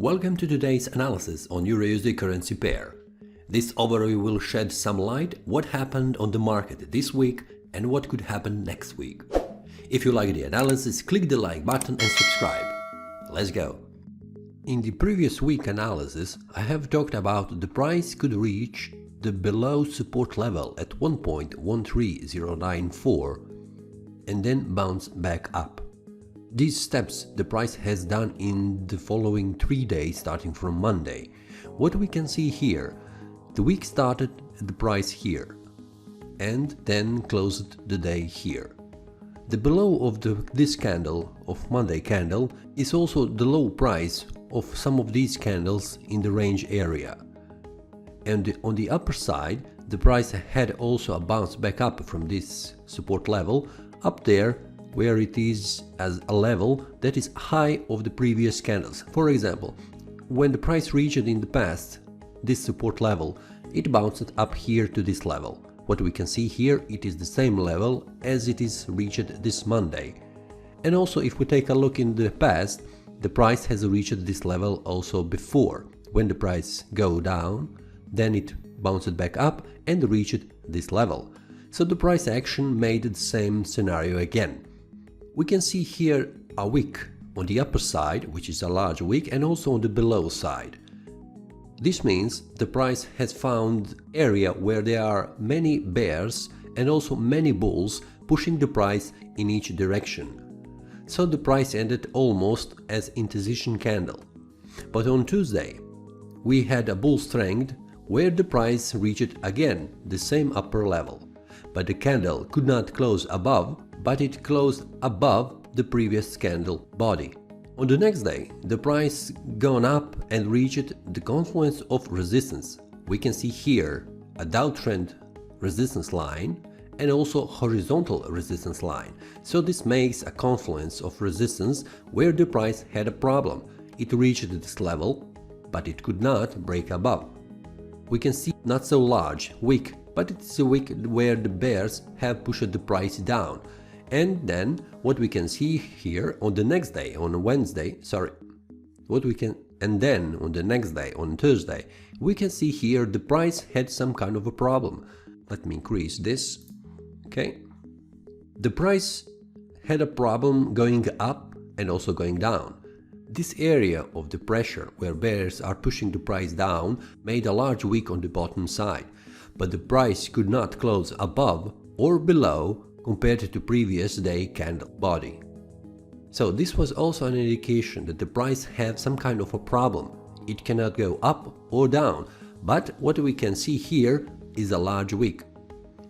Welcome to today's analysis on EURUSD currency pair. This overview will shed some light what happened on the market this week and what could happen next week. If you like the analysis, click the like button and subscribe. Let's go! In the previous week analysis, I have talked about the price could reach the below support level at 1.13094 and then bounce back up. These steps the price has done in the following 3 days starting from Monday. What we can see here, the week started at the price here and then closed the day here. The below of this candle of Monday candle is also the low price of some of these candles in the range area. And on the upper side, the price had also a bounce back up from this support level up there, where it is as a level that is high of the previous candles. For example, when the price reached in the past this support level, it bounced up here to this level. What we can see here, it is the same level as it is reached this Monday. And also if we take a look in the past, the price has reached this level also before. When the price go down, then it bounced back up and reached this level. So the price action made the same scenario again. We can see here a wick on the upper side, which is a large wick, and also on the below side. This means the price has found area where there are many bears and also many bulls pushing the price in each direction. So the price ended almost as indecision candle. But on Tuesday we had a bull strength where the price reached again the same upper level. But the candle could not close above, but it closed above the previous candle body. On the next day, the price gone up and reached the confluence of resistance. We can see here a downtrend resistance line and also horizontal resistance line. So this makes a confluence of resistance where the price had a problem. It reached this level, but it could not break above. We can see not so large wick, but it's a wick where the bears have pushed the price down. And then what we can see here on the next day, on Wednesday, and then on the next day, on Thursday, we can see here the price had some kind of a problem. Let me increase this. Okay. The price had a problem going up and also going down. This area of the pressure where bears are pushing the price down made a large wick on the bottom side, but the price could not close above or below compared to previous day candle body. So this was also an indication that the price had some kind of a problem. It cannot go up or down, but what we can see here is a large wick.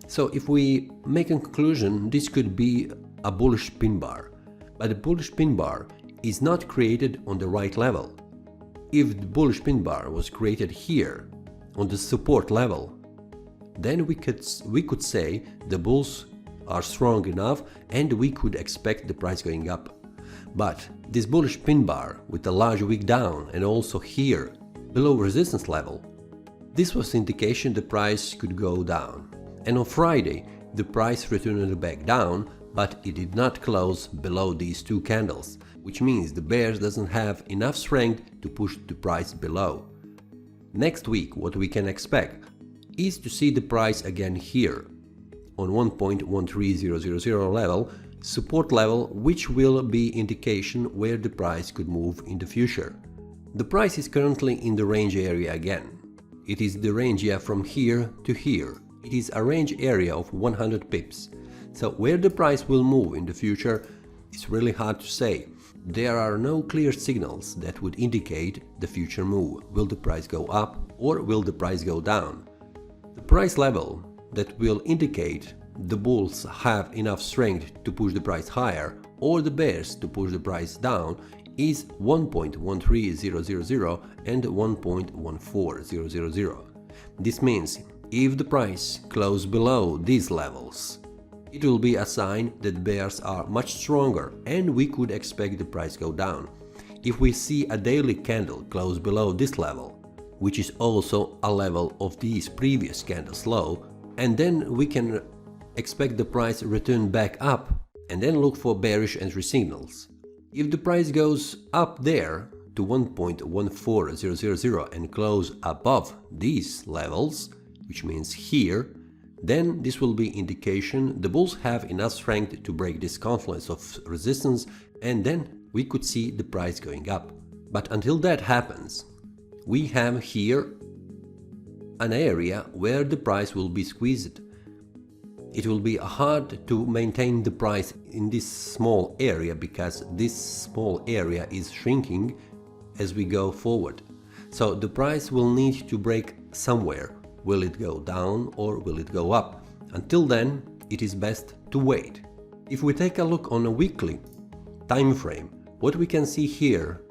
So if we make a conclusion, this could be a bullish pin bar, but the bullish pin bar is not created on the right level. If the bullish pin bar was created here on the support level, then we could say the bulls are strong enough and we could expect the price going up. But this bullish pin bar with a large wick down and also here below resistance level, this was indication the price could go down. And on Friday the price returned back down, but it did not close below these two candles, which means the bears doesn't have enough strength to push the price below. Next week what we can expect is to see the price again here on 1.13000 level, support level, which will be indication where the price could move in the future. The price is currently in the range area again. It is the range area from here to here. It is a range area of 100 pips. So where the price will move in the future is really hard to say. There are no clear signals that would indicate the future move. Will the price go up or will the price go down? The price level that will indicate the bulls have enough strength to push the price higher or the bears to push the price down is 1.13000 and 1.14000. This means if the price closes below these levels, it will be a sign that bears are much stronger and we could expect the price go down. If we see a daily candle close below this level, which is also a level of these previous candles low, and then we can expect the price return back up and then look for bearish entry signals. If the price goes up there, to 1.14000 and close above these levels, which means here, then this will be indication the bulls have enough strength to break this confluence of resistance, and then we could see the price going up. But until that happens, we have here an area where the price will be squeezed. It will be hard to maintain the price in this small area because this small area is shrinking as we go forward. So the price will need to break somewhere. Will it go down or will it go up? Until then, it is best to wait. If we take a look on a weekly time frame, what we can see here,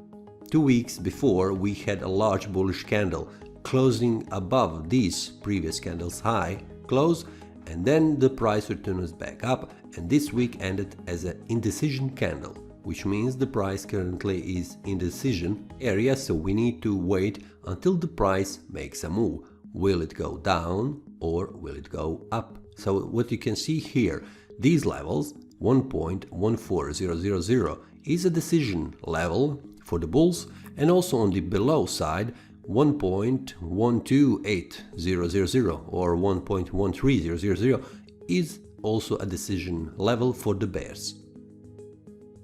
2 weeks before we had a large bullish candle closing above this previous candle's high close, and then the price returns back up, and this week ended as an indecision candle, which means the price currently is in indecision area, so we need to wait until the price makes a move. Will it go down or will it go up? So what you can see here, these levels, 1.14000 is a decision level for the bulls, and also on the below side, 1.128000 or 1.13000 is also a decision level for the bears.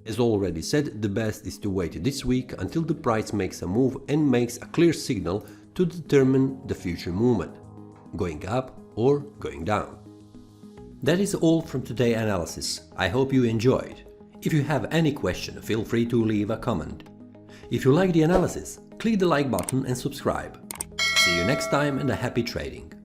As already said, the best is to wait this week until the price makes a move and makes a clear signal to determine the future movement, going up or going down. That is all from today's analysis. I hope you enjoyed. If you have any question, feel free to leave a comment. If you like the analysis, click the like button and subscribe. See you next time and a happy trading!